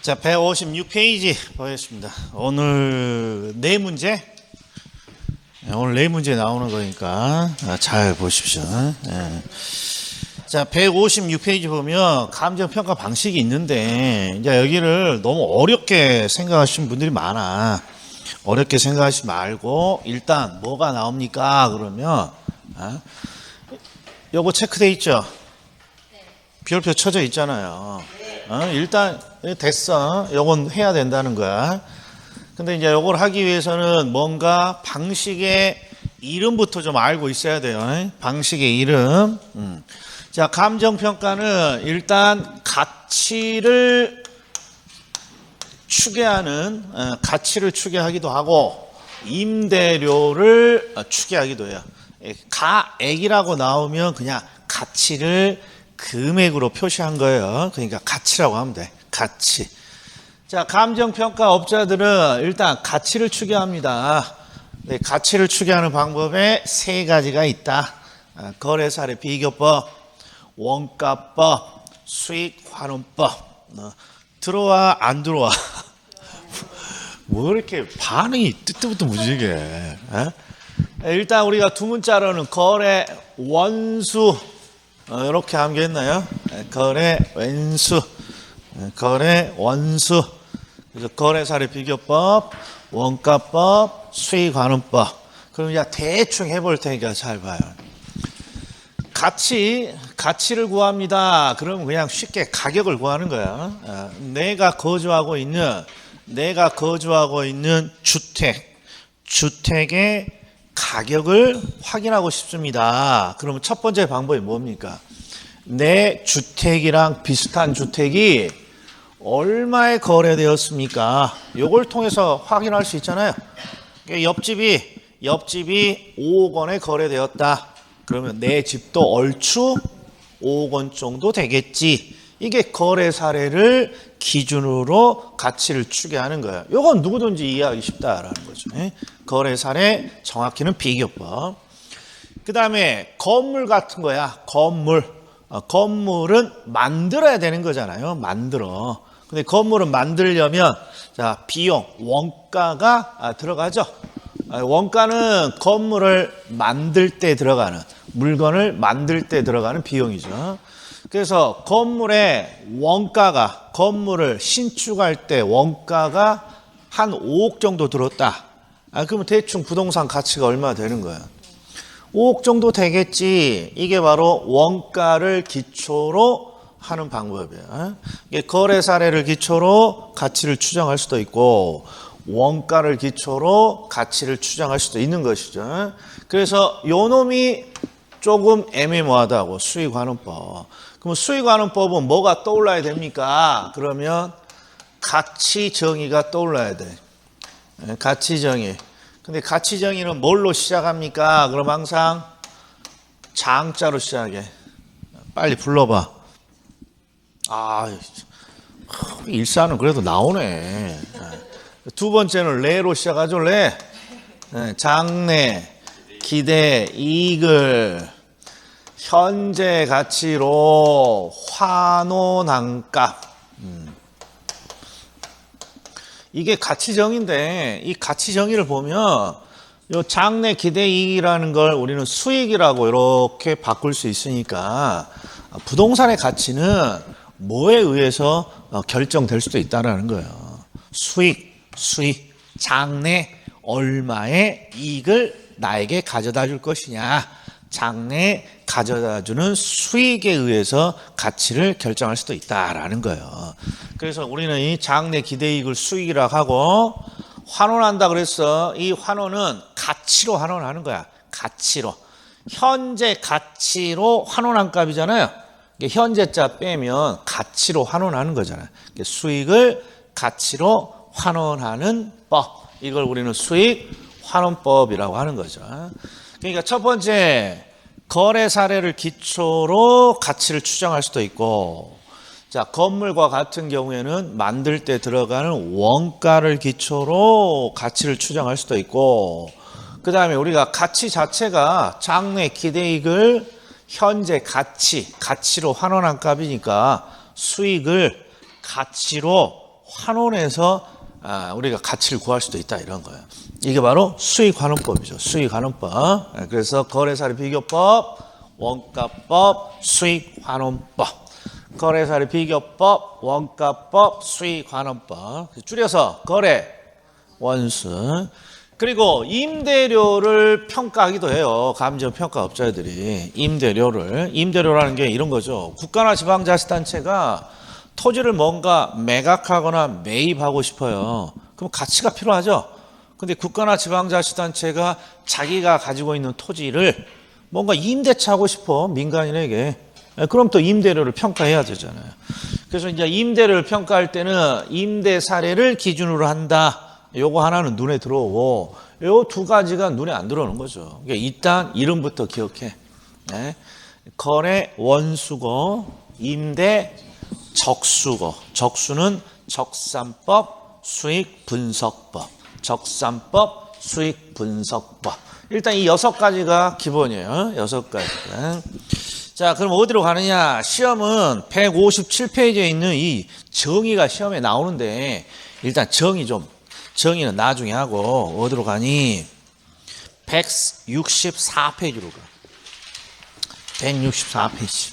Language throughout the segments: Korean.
자, 156페이지 보겠습니다. 오늘 네 문제 나오는 거니까 잘 보십시오. 예. 자, 156페이지 보면 감정평가 방식이 있는데, 이제 여기를 너무 어렵게 생각하시는 분들이 많아. 어렵게 생각하지 말고, 일단 뭐가 나옵니까? 그러면, 요거 체크돼 있죠? 별표 쳐져 있잖아요. 일단 됐어. 요건 해야 된다는 거야. 근데 이제 요걸 하기 위해서는 뭔가 방식의 이름부터 좀 알고 있어야 돼요. 방식의 이름. 자, 감정평가는 일단 가치를 추계하는, 가치를 추계하기도 하고, 임대료를 추계하기도 해요. 가액이라고 나오면 그냥 가치를 금액으로 표시한 거예요. 그러니까 가치라고 하면 돼. 가치. 자, 감정평가 업자들은 일단 가치를 추계합니다. 네, 가치를 추계하는 방법에 세 가지가 있다. 거래사례 비교법, 원가법, 수익환원법. 들어와 안 들어와? 뭐 이렇게 반응이 뜨뜨부터 무지개. 일단 우리가 두 문자로는 거래 원수 이렇게 하면 겠나요? 거래 원수, 거래 원수. 그래서 거래사례 비교법, 원가법, 수익환원법. 그럼 이제 대충 해볼 테니까 잘 봐요. 가치를 구합니다. 그러면 그냥 쉽게 가격을 구하는 거야. 내가 거주하고 있는 주택의 가격을 확인하고 싶습니다. 그러면 첫 번째 방법이 뭡니까? 내 주택이랑 비슷한 주택이 얼마에 거래되었습니까? 이걸 통해서 확인할 수 있잖아요. 옆집이 5억 원에 거래되었다. 그러면 내 집도 얼추 5억 원 정도 되겠지. 이게 거래 사례를 기준으로 가치를 추계하는 거예요. 이건 누구든지 이해하기 쉽다라는 거죠. 거래 사례, 정확히는 비교법. 그 다음에 건물 같은 거야. 건물은 만들어야 되는 거잖아요. 만들어. 근데 건물은 만들려면 자, 비용, 원가가 들어가죠. 원가는 건물을 만들 때 들어가는, 물건을 만들 때 들어가는 비용이죠. 그래서 건물을 신축할 때 원가가 한 5억 정도 들었다. 그러면 대충 부동산 가치가 얼마 되는 거야? 5억 정도 되겠지. 이게 바로 원가를 기초로 하는 방법이에요. 이게 거래 사례를 기초로 가치를 추정할 수도 있고, 원가를 기초로 가치를 추정할 수도 있는 것이죠. 그래서 요 놈이 조금 애매모호하다고, 수익환원법. 그럼 수익환원법은 뭐가 떠올라야 됩니까? 그러면 가치정의가 떠올라야 돼. 가치정의. 근데 가치정의는 뭘로 시작합니까? 그럼 항상 장자로 시작해. 빨리 불러봐. 일사는 그래도 나오네. 두 번째는 레로 시작하죠. 레. 장래, 기대, 이익을 현재 가치로 환원한 값. 이게 가치정의인데, 이 가치정의를 보면 요 장래, 기대, 이익이라는 걸 우리는 수익이라고 이렇게 바꿀 수 있으니까 부동산의 가치는 뭐에 의해서 결정될 수도 있다는 거예요. 수익, 장래 얼마의 이익을 나에게 가져다 줄 것이냐. 장래 가져다 주는 수익에 의해서 가치를 결정할 수도 있다라는 거예요. 그래서 우리는 이 장래 기대이익을 수익이라고 하고, 환원한다 그랬어. 이 환원은 가치로 환원하는 거야. 가치로. 현재 가치로 환원한 값이잖아요. 현재자 빼면 가치로 환원하는 거잖아요. 수익을 가치로 환원하는 법. 이걸 우리는 수익 환원법이라고 하는 거죠. 그러니까 첫 번째, 거래 사례를 기초로 가치를 추정할 수도 있고, 자, 건물과 같은 경우에는 만들 때 들어가는 원가를 기초로 가치를 추정할 수도 있고, 그 다음에 우리가 가치 자체가 장래 기대이익을 현재 가치로 환원한 값이니까 수익을 가치로 환원해서 우리가 가치를 구할 수도 있다 이런 거예요. 이게 바로 수익환원법이죠. 수익환원법. 그래서 거래사례 비교법, 원가법, 수익환원법. 거래사례 비교법, 원가법, 수익환원법. 줄여서 거래, 원수. 그리고 임대료를 평가하기도 해요. 감정평가업자들이 임대료라는 게 이런 거죠. 국가나 지방자치단체가 토지를 뭔가 매각하거나 매입하고 싶어요. 그럼 가치가 필요하죠. 근데 국가나 지방자치단체가 자기가 가지고 있는 토지를 뭔가 임대차 하고 싶어, 민간인에게. 그럼 또 임대료를 평가해야 되잖아요. 그래서 이제 임대료를 평가할 때는 임대 사례를 기준으로 한다. 요거 하나는 눈에 들어오고 요 두 가지가 눈에 안 들어오는 거죠. 그러니까 일단 이름부터 기억해. 네. 거래 원수고 임대 적수고 적수는 적산법 수익 분석법 적산법 수익 분석법 일단 이 6가지가 기본이에요. 6가지가. 자, 그럼 어디로 가느냐? 시험은 157페이지에 있는 이 정의가 시험에 나오는데 일단 정의는 나중에 하고 어디로 가니? 164페이지로 가. 164페이지.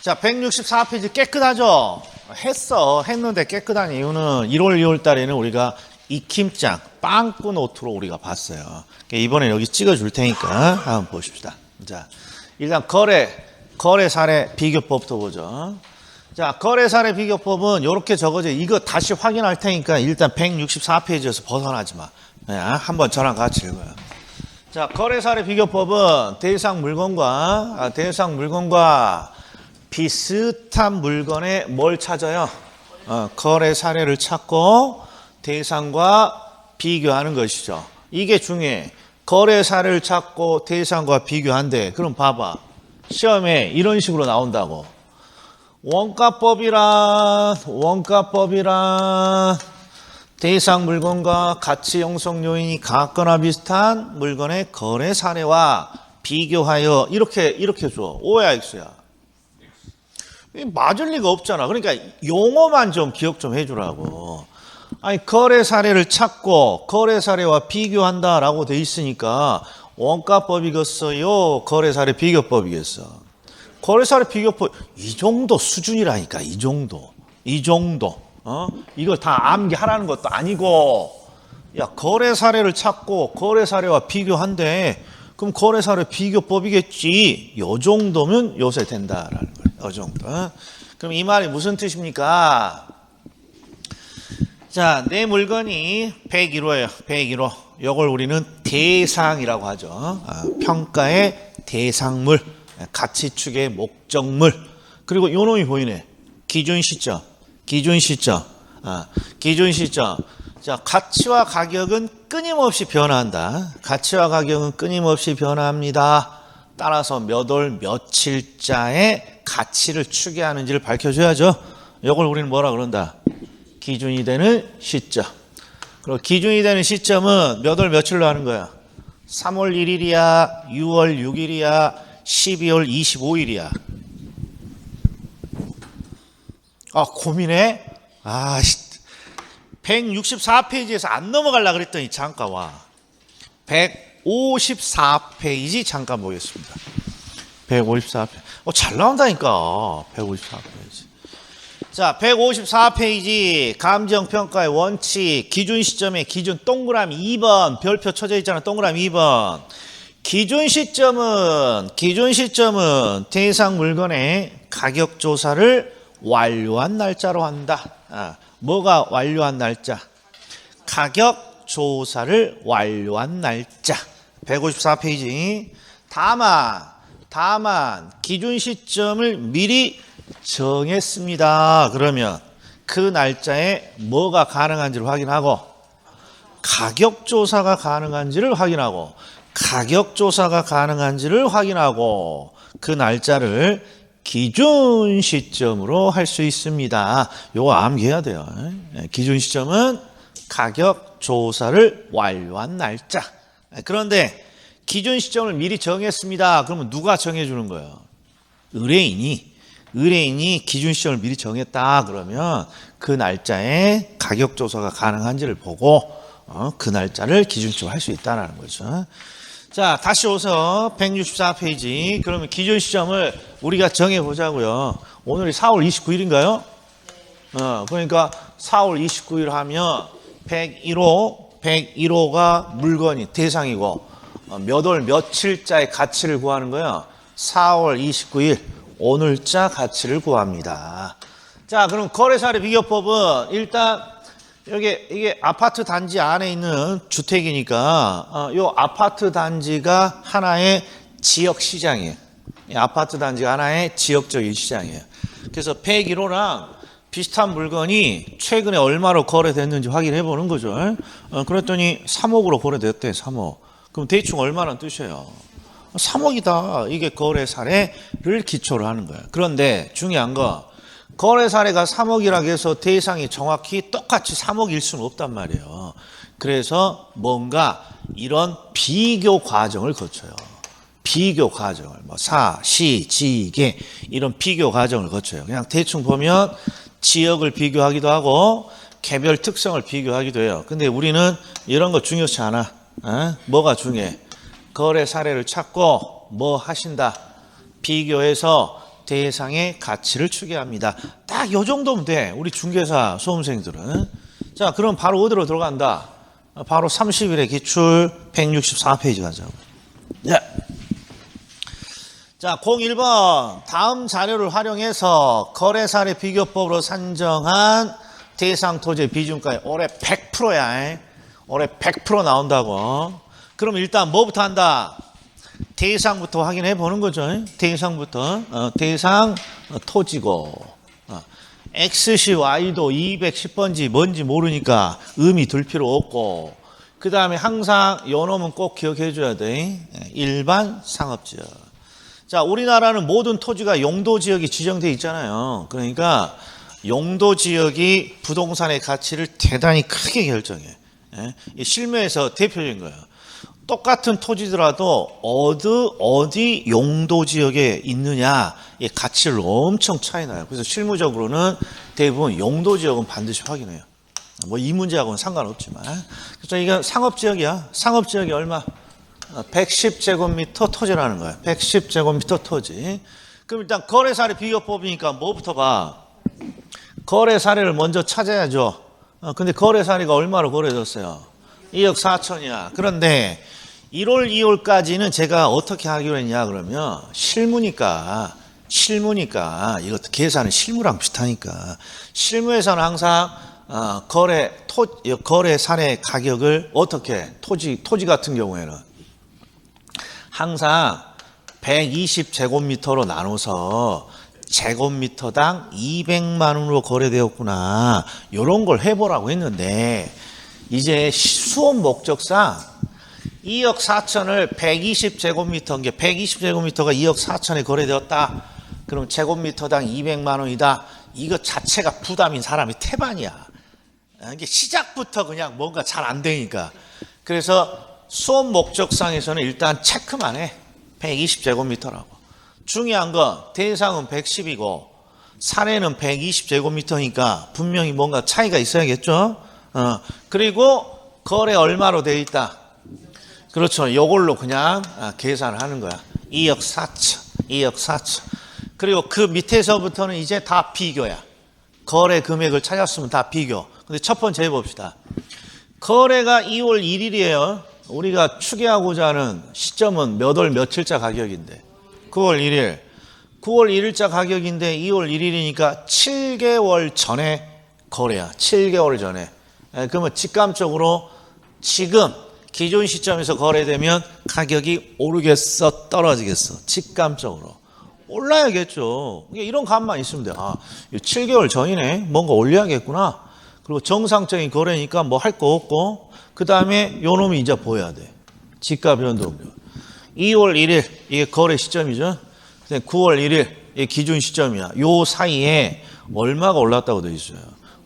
자, 164페이지 깨끗하죠? 했는데 깨끗한 이유는 1월, 2월 달에는 우리가 익힘장, 빵꾸 노트로 우리가 봤어요. 이번에 여기 찍어줄 테니까 한번 보십시다. 자, 일단 거래 사례 비교법부터 보죠. 자, 거래 사례 비교법은 이렇게 적어져. 이거 다시 확인할 테니까 일단 164페이지에서 벗어나지 마. 한번 저랑 같이 읽어요. 자, 거래 사례 비교법은 대상 물건과 비슷한 물건에 뭘 찾아요? 거래 사례를 찾고 대상과 비교하는 것이죠. 이게 중요해. 거래 사례를 찾고 대상과 비교한대. 그럼 봐봐. 시험에 이런 식으로 나온다고. 원가법이란 대상 물건과 가치 형성 요인이 같거나 비슷한 물건의 거래 사례와 비교하여 이렇게 줘. O야 X야. 맞을 리가 없잖아. 그러니까 용어만 좀 기억 좀 해주라고. 아니 거래 사례를 찾고 거래 사례와 비교한다라고 돼 있으니까 원가법이겠어요? 거래 사례 비교법이겠어? 거래 사례 비교법 이 정도 수준이라니까. 이 정도. 이걸 다 암기하라는 것도 아니고 야 거래 사례를 찾고 거래 사례와 비교한대. 그럼 거래 사례 비교법이겠지. 요 정도면 요새 된다라는 거예요. 요 정도. 그럼 이 말이 무슨 뜻입니까? 자, 내 물건이 101호예요. 101호. 요걸 우리는 대상이라고 하죠. 평가의 대상물, 가치축의 목적물. 그리고 요 놈이 보이네. 기준 시점. 자, 가치와 가격은 끊임없이 변화한다. 가치와 가격은 끊임없이 변화합니다. 따라서 몇 월 며칠자의 가치를 추계하는지를 밝혀줘야죠. 이걸 우리는 뭐라 그런다? 기준이 되는 시점. 그리고 기준이 되는 시점은 몇 월 며칠로 하는 거야? 3월 1일이야, 6월 6일이야, 12월 25일이야. 고민해? 164페이지에서 안 넘어가려고 그랬더니 잠깐 와. 154페이지 잠깐 보겠습니다. 154페이지. 잘 나온다니까. 154페이지. 자, 154페이지 감정평가의 원칙 기준 시점의 기준 동그라미 2번 별표 쳐져 있잖아. 동그라미 2번. 기준 시점은 대상 물건의 가격 조사를 완료한 날짜로 한다. 뭐가 완료한 날짜? 가격 조사를 완료한 날짜. 154페이지. 다만 기준 시점을 미리 정했습니다. 그러면 그 날짜에 뭐가 가능한지를 확인하고 가격 조사가 가능한지를 확인하고 그 날짜를 기준 시점으로 할 수 있습니다. 요거 암기해야 돼요. 기준 시점은 가격 조사를 완료한 날짜. 그런데 기준 시점을 미리 정했습니다. 그러면 누가 정해주는 거예요? 의뢰인이. 의뢰인이 기준 시점을 미리 정했다 그러면 그 날짜에 가격 조사가 가능한지를 보고 그 날짜를 기준치로 할 수 있다는 거죠. 자, 다시 오서 164페이지. 그러면 기준 시점을 우리가 정해 보자고요. 오늘이 4월 29일인가요? 그러니까 4월 29일 하면 101호가 물건이 대상이고 몇 월 며칠자의 가치를 구하는 거예요. 4월 29일 오늘자 가치를 구합니다. 자, 그럼 거래사례 비교법은 일단 이게 아파트 단지 안에 있는 주택이니까 요 아파트 단지가 하나의 지역 시장이에요. 아파트 단지가 하나의 지역적인 시장이에요. 그래서 101호랑 비슷한 물건이 최근에 얼마로 거래됐는지 확인해 보는 거죠. 그랬더니 3억으로 거래됐대. 3억. 그럼 대충 얼마란 뜻이에요? 3억이다. 이게 거래 사례를 기초로 하는 거예요. 그런데 중요한 거 거래 사례가 3억이라고 해서 대상이 정확히 똑같이 3억일 수는 없단 말이에요. 그래서 뭔가 이런 비교 과정을 거쳐요. 비교 과정을 사, 시, 지, 계 이런 비교 과정을 거쳐요. 그냥 대충 보면 지역을 비교하기도 하고 개별 특성을 비교하기도 해요. 근데 우리는 이런 거 중요치 않아. 뭐가 중요해? 거래 사례를 찾고 뭐 하신다? 비교해서 대상의 가치를 추계합니다. 딱 요 정도면 돼. 우리 중개사 수험생들은. 자, 그럼 바로 어디로 들어간다? 바로 30일의 기출 164페이지 가자고. 네. 자, 01번. 다음 자료를 활용해서 거래 사례 비교법으로 산정한 대상 토지의 비중가에 올해 100%야. 올해 100% 나온다고. 그럼 일단 뭐부터 한다? 대상부터 확인해 보는 거죠. 대상부터. 대상 토지고. X시 Y도 210번지 뭔지 모르니까 의미 둘 필요 없고. 그 다음에 항상 요 놈은 꼭 기억해 줘야 돼. 일반 상업지역. 자, 우리나라는 모든 토지가 용도지역이 지정돼 있잖아요. 그러니까 용도지역이 부동산의 가치를 대단히 크게 결정해. 실무에서 대표적인 거예요. 똑같은 토지더라도 어디 용도지역에 있느냐 의 가치를 엄청 차이 나요. 그래서 실무적으로는 대부분 용도지역은 반드시 확인해요. 뭐 이 문제하고는 상관없지만. 그래서 이게 상업지역이야. 상업지역이 얼마? 110제곱미터 토지라는 거예요. 110제곱미터 토지. 그럼 일단 거래사례 비교법이니까 뭐부터 봐? 거래사례를 먼저 찾아야죠. 근데 거래사례가 얼마로 거래됐어요? 2억 4천이야. 그런데 1월, 2월까지는 제가 어떻게 하기로 했냐 그러면 실무니까 이것도 계산은 실무랑 비슷하니까 실무에서는 항상 거래 사례 가격을 어떻게 토지 같은 경우에는 항상 120제곱미터로 나눠서 제곱미터당 200만 원으로 거래되었구나. 이런 걸 해보라고 했는데 이제 수업 목적상 2억 4천을 120제곱미터인 게 120제곱미터가 2억 4천에 거래되었다. 그럼 제곱미터당 200만 원이다. 이거 자체가 부담인 사람이 태반이야. 이게 시작부터 그냥 뭔가 잘 안 되니까. 그래서 수업 목적상에서는 일단 체크만 해. 120제곱미터라고. 중요한 건 대상은 110이고 사례는 120제곱미터니까 분명히 뭔가 차이가 있어야겠죠. 그리고 거래 얼마로 돼 있다. 그렇죠. 이걸로 그냥 계산을 하는 거야. 2억 4천. 그리고 그 밑에서부터는 이제 다 비교야. 거래 금액을 찾았으면 다 비교. 근데 첫 번째 해봅시다. 거래가 2월 1일이에요. 우리가 추계하고자 하는 시점은 몇 월 며칠자 가격인데 9월 1일. 9월 1일자 가격인데 2월 1일이니까 7개월 전에 거래야. 7개월 전에. 그러면 직감적으로 지금 기존 시점에서 거래되면 가격이 오르겠어, 떨어지겠어? 직감적으로. 올라야겠죠. 이런 감만 있으면 돼. 7개월 전이네. 뭔가 올려야겠구나. 그리고 정상적인 거래니까 뭐 할 거 없고, 그 다음에 요 놈이 이제 보여야 돼. 지가 변동률. 2월 1일, 이게 거래 시점이죠. 9월 1일, 이게 기준 시점이야. 요 사이에 얼마가 올랐다고 돼 있어요?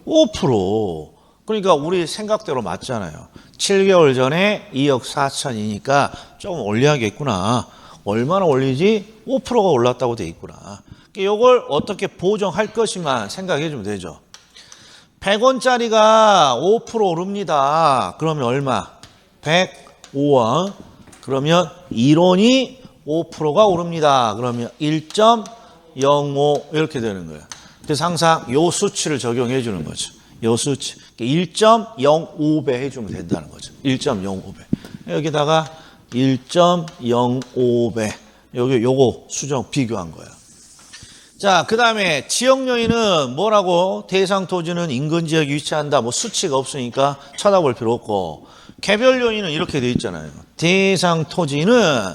5%. 그러니까 우리 생각대로 맞잖아요. 7개월 전에 2억 4천이니까 조금 올려야겠구나. 얼마나 올리지? 5%가 올랐다고 돼 있구나. 요걸 어떻게 보정할 것이만 생각해 주면 되죠. 100원짜리가 5% 오릅니다. 그러면 얼마? 105원. 그러면 1원이 5%가 오릅니다. 그러면 1.05 이렇게 되는 거예요. 그래서 항상 요 수치를 적용해 주는 거죠. 요 수치. 1.05배 해주면 된다는 거죠. 1.05배. 여기다가 1.05배. 요거 수정 비교한 거예요. 자, 그 다음에 지역 요인은 뭐라고? 대상 토지는 인근 지역에 위치한다. 뭐 수치가 없으니까 쳐다볼 필요 없고. 개별 요인은 이렇게 돼 있잖아요. 대상 토지는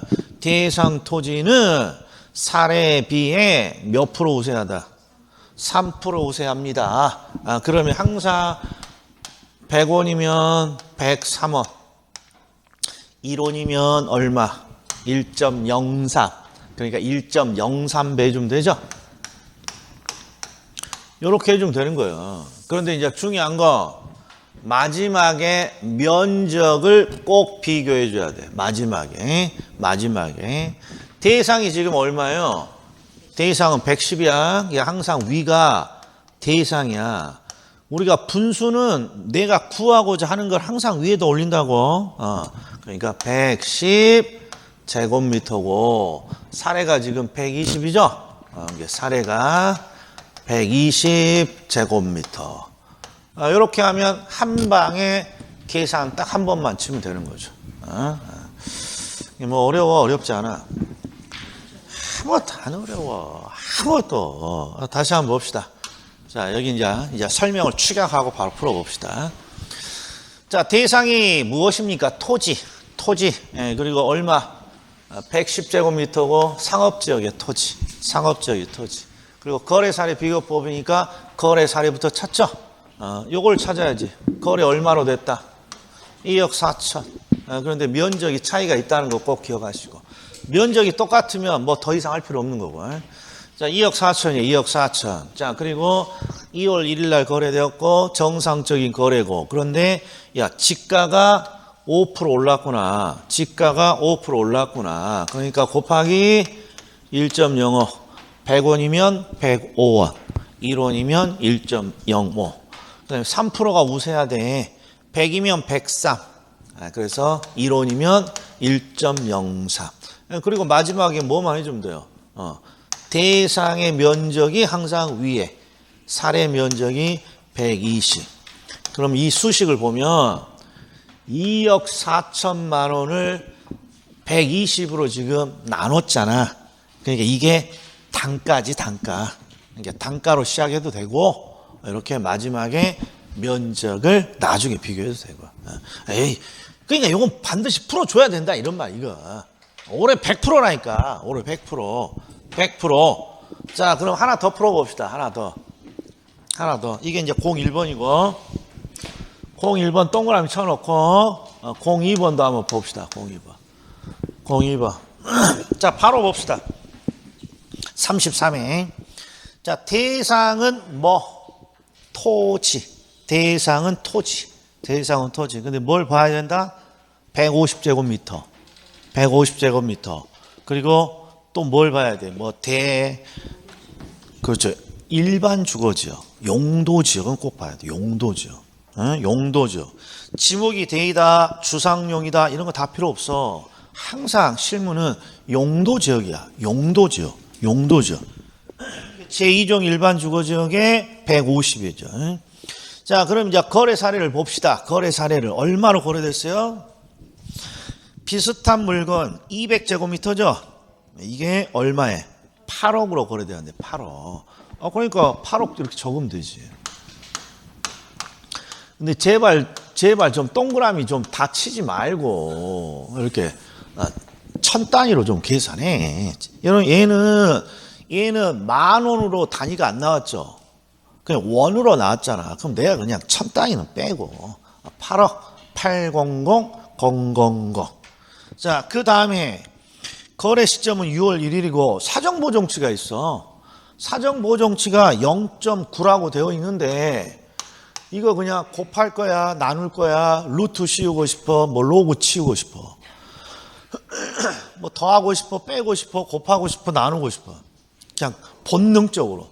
사례에 비해 몇 프로 우세하다? 3% 우세합니다. 그러면 항상 100원이면 103원. 1원이면 얼마? 1.03. 그러니까 1.03배 해주면 되죠? 이렇게 해주면 되는 거예요. 그런데 이제 중요한 거 마지막에 면적을 꼭 비교해 줘야 돼. 마지막에. 대상이 지금 얼마예요? 대상은 110이야. 항상 위가 대상이야. 우리가 분수는 내가 구하고자 하는 걸 항상 위에다 올린다고. 그러니까 110제곱미터고 사례가 지금 120이죠? 사례가 120제곱미터. 이렇게 하면 한 방에 계산 딱 한 번만 치면 되는 거죠. 뭐 어렵지 않아. 아무것도 안 어려워. 아무것도. 다시 한번 봅시다. 자, 여기 이제 설명을 축약하고 바로 풀어봅시다. 자, 대상이 무엇입니까? 토지. 예, 그리고 얼마? 110제곱미터고 상업지역의 토지. 그리고 거래 사례 비교법이니까 거래 사례부터 찾죠? 요걸 찾아야지. 거래 얼마로 됐다? 2억 4천. 그런데 면적이 차이가 있다는 거 꼭 기억하시고. 면적이 똑같으면 뭐 더 이상 할 필요 없는 거고. 자, 2억 4천이에요. 2억 4천. 자, 그리고 2월 1일 날 거래되었고 정상적인 거래고. 그런데 야, 지가가 5% 올랐구나. 그러니까 곱하기 1.05. 100원이면 105원. 1원이면 1.05. 그다음에 3%가 우세해야 돼. 100이면 103. 그래서 1원이면 1.03. 그리고 마지막에 뭐만 해주면 돼요. 대상의 면적이 항상 위에. 사례 면적이 120. 그럼 이 수식을 보면 2억 4천만 원을 120으로 지금 나눴잖아. 그러니까 이게 단가지, 단가. 그러니까 단가로 시작해도 되고, 이렇게 마지막에 면적을 나중에 비교해도 되고. 그러니까 이건 반드시 풀어줘야 된다, 이런 말, 이거. 올해 100%라니까. 올해 100%. 100%. 자, 그럼 하나 더 풀어봅시다. 하나 더. 이게 이제 01번이고, 01번 동그라미 쳐놓고, 02번도 한번 봅시다. 02번. 자, 바로 봅시다. 33회. 자, 대상은 뭐? 토지. 대상은 토지. 근데 뭘 봐야 된다? 150제곱미터. 그리고 또 뭘 봐야 돼? 그렇죠. 일반 주거지역. 용도지역은 꼭 봐야 돼. 용도지역. 지목이 대이다, 주상용이다, 이런 거 다 필요 없어. 항상 실무는 용도지역이야. 용도지역. 제2종 일반 주거지역에 150이죠. 자, 그럼 이제 거래 사례를 봅시다. 거래 사례를 얼마로 거래됐어요? 비슷한 물건 200제곱미터죠. 이게 얼마에? 8억으로 거래되는데 8억. 그러니까 8억 이렇게 적으면 되지. 근데 제발 좀 동그라미 좀 다 치지 말고 이렇게 천 단위로 좀 계산해. 얘는 만 원으로 단위가 안 나왔죠. 그냥 원으로 나왔잖아. 그럼 내가 그냥 천 단위는 빼고 8억 800000. 자, 그 다음에 거래 시점은 6월 1일이고 사정보정치가 있어. 사정보정치가 0.9라고 되어 있는데 이거 그냥 곱할 거야, 나눌 거야, 루트 씌우고 싶어, 뭐 로그 치우고 싶어. 뭐 더하고 싶어, 빼고 싶어, 곱하고 싶어, 나누고 싶어. 그냥 본능적으로.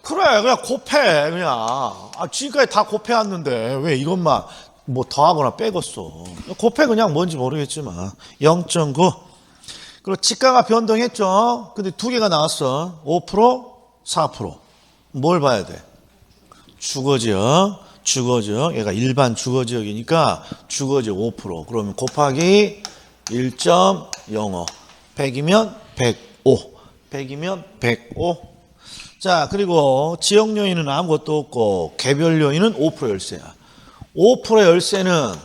그래, 그냥 곱해, 그냥. 지금까지 다 곱해왔는데, 왜 이것만 뭐 더하거나 빼겠어. 곱해, 그냥 뭔지 모르겠지만. 0.9. 그리고 지가가 변동했죠? 근데 두 개가 나왔어. 5%, 4%. 뭘 봐야 돼? 주거지역. 주거지역. 얘가 일반 주거지역이니까 주거지역 5%. 그러면 곱하기 1.05. 100이면 105. 100이면 105. 자, 그리고 지역 요인은 아무것도 없고 개별 요인은 5% 열세야. 5% 열세는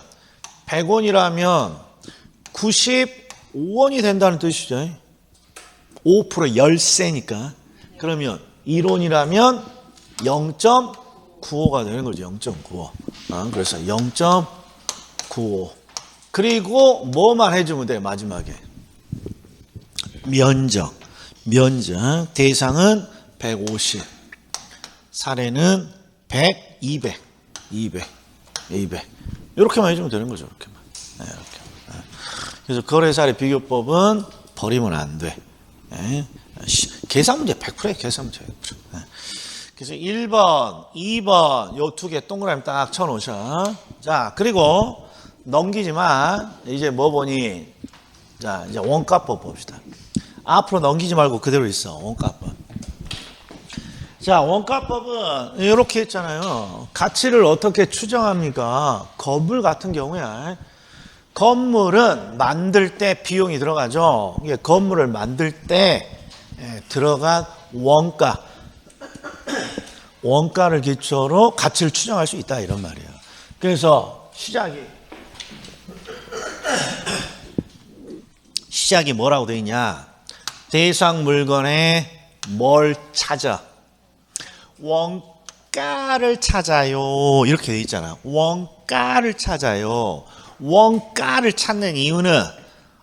100원이라면 95원이 된다는 뜻이죠. 5% 열세니까. 그러면 1원이라면 0.95가 되는 거죠. 0.95. 그래서 0.95. 그리고 뭐만 해주면 돼, 마지막에. 면적. 대상은 150. 사례는 100, 200. 이렇게만 해주면 되는 거죠. 이렇게만. 네, 이렇게. 그래서 거래사례 비교법은 버리면 안 돼. 네. 계산 문제 100%에 계산 문제 100%. 네. 그래서 1번, 2번 요 두 개 동그라미 딱 쳐놓으셔. 자, 그리고 넘기지만 이제 뭐 보니? 자, 이제 원가법 봅시다. 앞으로 넘기지 말고 그대로 있어. 원가법. 자, 원가법은 이렇게 했잖아요. 가치를 어떻게 추정합니까? 건물 같은 경우에 건물은 만들 때 비용이 들어가죠. 이게 건물을 만들 때 들어간 원가를 기초로 가치를 추정할 수 있다 이런 말이에요. 그래서 시작이 뭐라고 되어 있냐? 대상 물건에 뭘 찾아? 원가를 찾아요. 이렇게 되어 있잖아. 원가를 찾아요. 원가를 찾는 이유는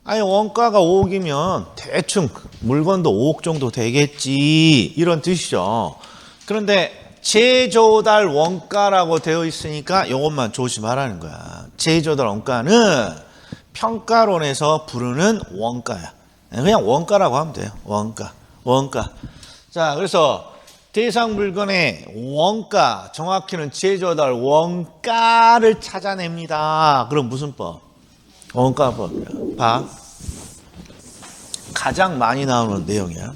원가가 5억이면 대충 물건도 5억 정도 되겠지 이런 뜻이죠. 그런데 제조달 원가라고 되어 있으니까 이것만 조심하라는 거야. 제조달 원가는 평가론에서 부르는 원가야. 그냥 원가라고 하면 돼요. 원가. 자, 그래서 대상 물건의 원가, 정확히는 제조달 원가를 찾아냅니다. 그럼 무슨 법? 원가법이야. 봐. 가장 많이 나오는 내용이야.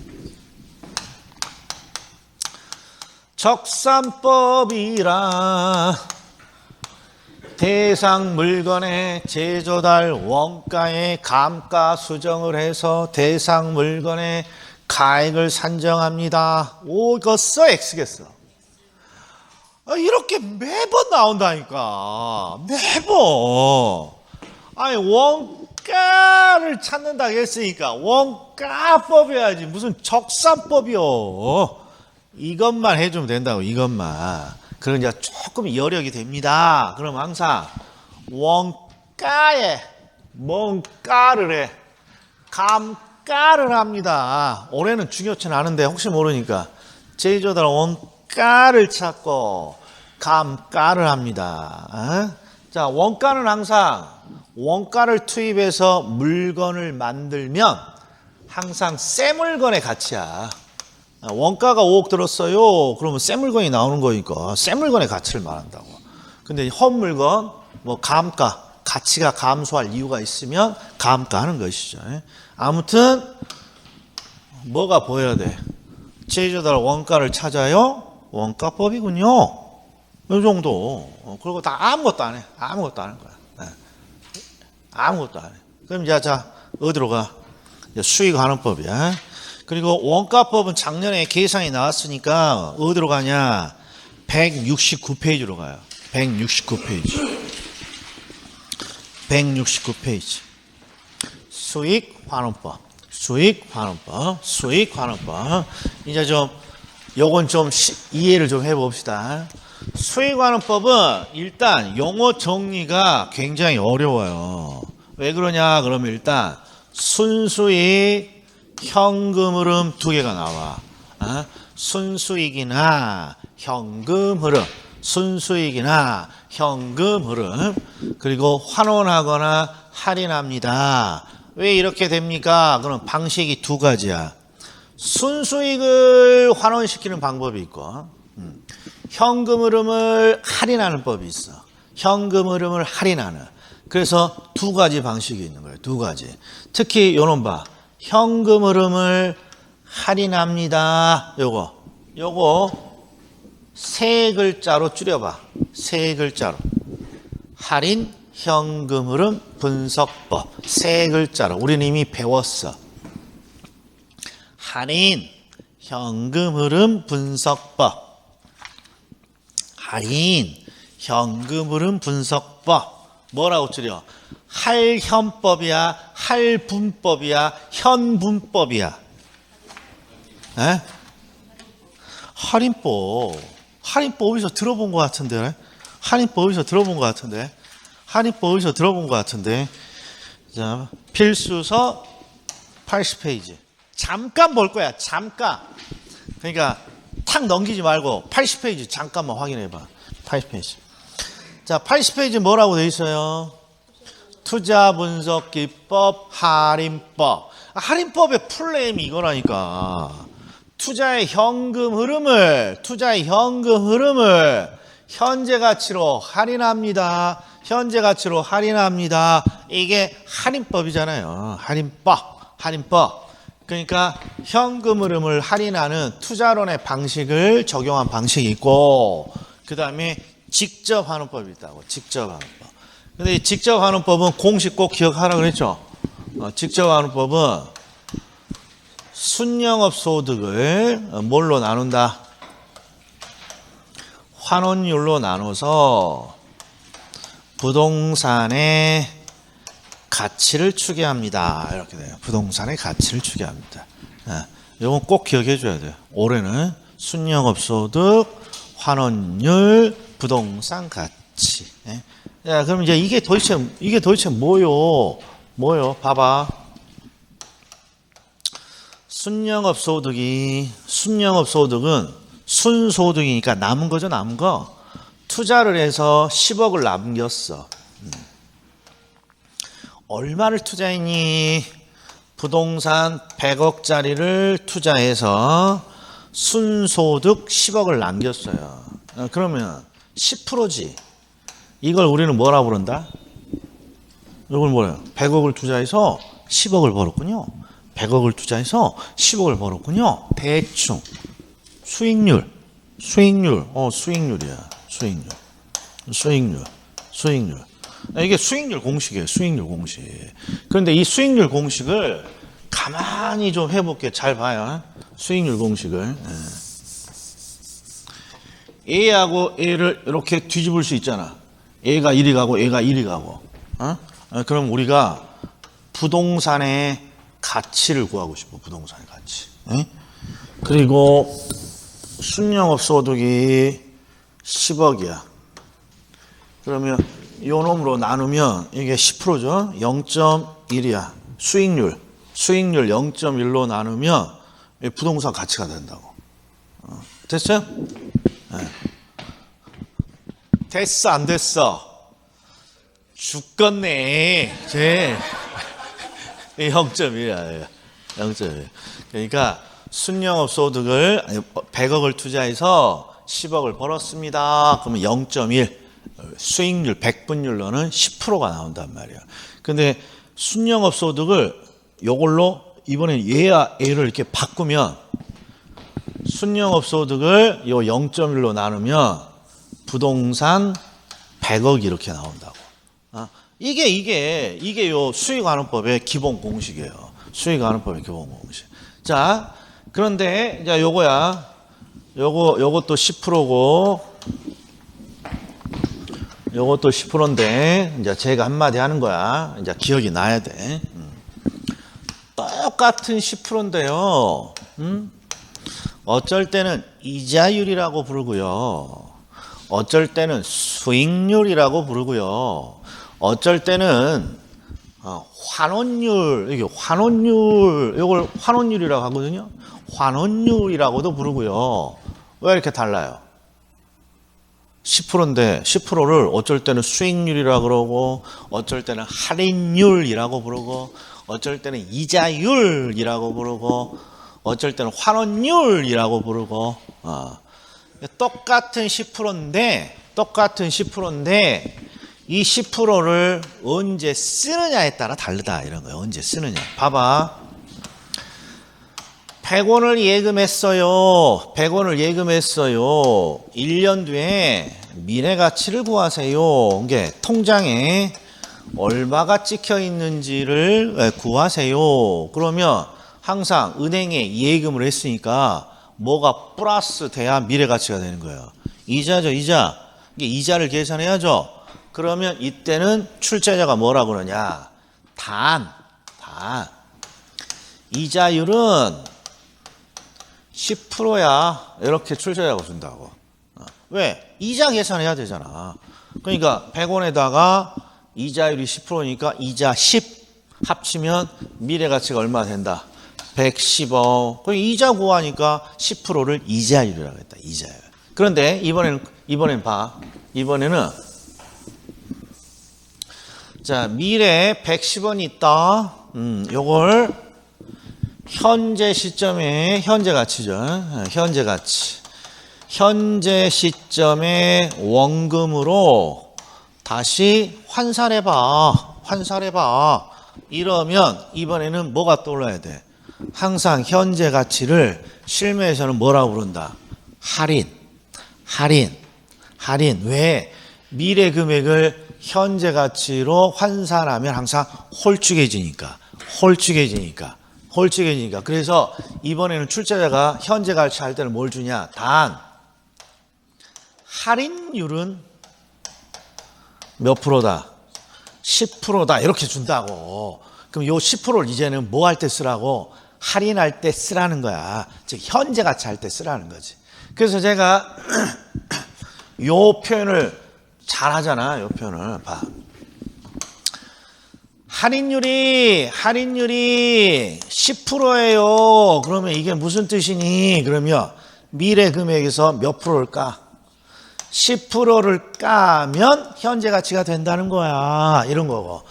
적산법이라 대상 물건의 제조달 원가의 감가 수정을 해서 대상 물건의 가액을 산정합니다. 오겠어, X겠어. 이렇게 매번 나온다니까. 매번. 원가를 찾는다 했으니까 원가법이어야지. 무슨 적산법이요. 이것만 해주면 된다고, 이것만. 그럼 이제 조금 여력이 됩니다. 그럼 항상 원가에 뭔가를 해. 감가를 합니다. 올해는 중요치 않은데 혹시 모르니까 제조달 원가를 찾고 감가를 합니다. 자, 원가는 항상 원가를 투입해서 물건을 만들면 항상 새 물건의 가치야. 원가가 5억 들었어요. 그러면 새 물건이 나오는 거니까 새 물건의 가치를 말한다고. 근데 헛물건, 감가, 가치가 감소할 이유가 있으면 감가하는 것이죠. 아무튼 뭐가 보여야 돼? 제조달 원가를 찾아요. 원가법이군요. 이 정도. 그리고 다 아무것도 안 해. 아무것도 안 할 거야. 아무것도 안 해. 그럼 이제 어디로 가? 수익 하는 법이야. 그리고 원가법은 작년에 계산이 나왔으니까 어디로 가냐? 169페이지로 가요. 169페이지. 169페이지. 수익환원법. 이제 요건 좀 이해를 좀 해봅시다. 수익환원법은 일단 용어 정리가 굉장히 어려워요. 왜 그러냐? 그러면 일단 순수익, 현금 흐름 두 개가 나와. 순수익이나 현금 흐름. 그리고 환원하거나 할인합니다. 왜 이렇게 됩니까? 그럼 방식이 두 가지야. 순수익을 환원시키는 방법이 있고 현금 흐름을 할인하는 법이 있어. 현금 흐름을 할인하는. 그래서 두 가지 방식이 있는 거예요. 두 가지. 특히 요놈 봐. 현금 흐름을 할인합니다. 요거 세 글자로 줄여봐. 세 글자로. 할인 현금 흐름 분석법. 세 글자로. 우리는 이미 배웠어. 할인 현금 흐름 분석법. 할인 현금 흐름 분석법. 뭐라고 줄여? 할현법이야, 할분법이야, 현분법이야. 에? 할인법. 할인법 어디서 들어본 것 같은데? 할인법 어디서 들어본 것 같은데? 할인법 어디서 들어본 것 같은데? 자, 필수서 80페이지. 잠깐 볼 거야. 잠깐. 그러니까 탁 넘기지 말고 80페이지 잠깐만 확인해 봐. 80페이지. 자, 80페이지 뭐라고 돼 있어요? 투자 분석 기법 할인법. 할인법의 플레임이 이거라니까. 투자의 현금 흐름을 현재 가치로 할인합니다. 현재 가치로 할인합니다. 이게 할인법이잖아요. 할인법. 그러니까 현금 흐름을 할인하는 투자론의 방식을 적용한 방식이 있고, 그 다음에 직접 하는 법이 있다고. 직접 하는 법. 근데 이 직접 하는 법은 공식 꼭 기억하라 그랬죠. 직접 하는 법은 순영업 소득을 뭘로 나눈다? 환원율로 나눠서 부동산의 가치를 추계합니다. 이렇게 돼요. 부동산의 가치를 추계합니다. 이건 꼭 기억해 줘야 돼요. 올해는 순영업 소득, 환원율, 부동산 가치. 야, 그럼 이제 이게 도대체 뭐요? 봐봐. 순영업 소득은 순소득이니까 남은 거죠, 남은 거. 투자를 해서 10억을 남겼어. 얼마를 투자했니? 부동산 100억짜리를 투자해서 순소득 10억을 남겼어요. 그러면 10%지. 이걸 우리는 뭐라 부른다? 이걸 뭐예요? 100억을 투자해서 10억을 벌었군요. 100억을 투자해서 10억을 벌었군요. 대충 수익률. 수익률이야. 수익률. 이게 수익률 공식이에요. 수익률 공식. 그런데 이 수익률 공식을 가만히 좀 해볼게. 잘 봐요. 수익률 공식을. A하고 A를 이렇게 뒤집을 수 있잖아. A가 1이 가고 A가 1이 가고. 그럼 우리가 부동산의 가치를 구하고 싶어. 부동산의 가치. 그리고 순영업 소득이 10억이야. 그러면 요 놈으로 나누면 이게 10%죠. 0.1이야. 수익률 0.1로 나누면 부동산 가치가 된다고. 됐어요? 됐어, 안 됐어? 죽겠네. 쟤 0.1이야. 0.1. 그러니까 순영업 소득을 100억을 투자해서 10억을 벌었습니다. 그러면 0.1. 수익률 100분율로는 10%가 나온단 말이야. 근데 순영업 소득을 요걸로 이번엔 얘와 얘를 이렇게 바꾸면 순영업 소득을 요 0.1로 나누면 부동산 100억이 이렇게 나온다고. 이게 요 수익환원법의 기본 공식이에요. 수익환원법의 기본 공식. 자, 그런데 이제 요거야. 요것도 10%고 요것도 10%인데 이제 제가 한마디 하는 거야. 이제 기억이 나야 돼. 똑같은 10%인데요. 어쩔 때는 이자율이라고 부르고요. 어쩔 때는 수익률이라고 부르고요. 어쩔 때는 환원율, 이게 환원율, 이걸 환원율이라고 하거든요. 환원율이라고도 부르고요. 왜 이렇게 달라요? 10%인데 10%를 어쩔 때는 수익률이라고 그러고 어쩔 때는 할인율이라고 부르고 어쩔 때는 이자율이라고 부르고 어쩔 때는 환원율이라고 부르고, 똑같은 10%인데 이 10%를 언제 쓰느냐에 따라 다르다 이런 거예요. 언제 쓰느냐. 봐봐. 100원을 예금했어요. 100원을 예금했어요. 1년 뒤에 미래가치를 구하세요. 이게 통장에 얼마가 찍혀 있는지를 구하세요. 그러면 항상 은행에 예금을 했으니까 뭐가 플러스 돼야 미래가치가 되는 거예요. 이자죠, 이자. 이게 이자를 계산해야죠. 그러면 이때는 출제자가 뭐라고 그러냐. 단. 이자율은 10%야. 이렇게 출제자가 준다고. 왜? 이자 계산해야 되잖아. 그러니까 100원에다가 이자율이 10%니까 이자 10 합치면 미래가치가 얼마 된다? 110억. 그럼 이자 구하니까 10%를 이자율이라고 했다. 이자율. 그런데 이번엔 봐. 이번에는 자, 미래에 110원이 있다. 요걸 현재 시점의 현재 가치죠. 현재 가치. 현재 시점의 원금으로 다시 환산해봐. 이러면 이번에는 뭐가 떠올라야 돼? 항상 현재 가치를 실무에서는 뭐라고 부른다? 할인. 왜? 미래 금액을 현재 가치로 환산하면 항상 홀쭉해지니까. 그래서 이번에는 출제자가 현재 가치 할 때는 뭘 주냐? 단. 할인율은 몇 프로다? 10%다. 이렇게 준다고. 그럼 요 10%를 이제는 뭐 할 때 쓰라고? 할인할 때 쓰라는 거야. 즉 현재 가치 할 때 쓰라는 거지. 그래서 제가 요 표현을 잘 하잖아. 요 표현을 봐. 할인율이 10%예요. 그러면 이게 무슨 뜻이니? 그러면 미래 금액에서 몇 프로를 까? 10%를 까면 현재 가치가 된다는 거야. 이런 거고.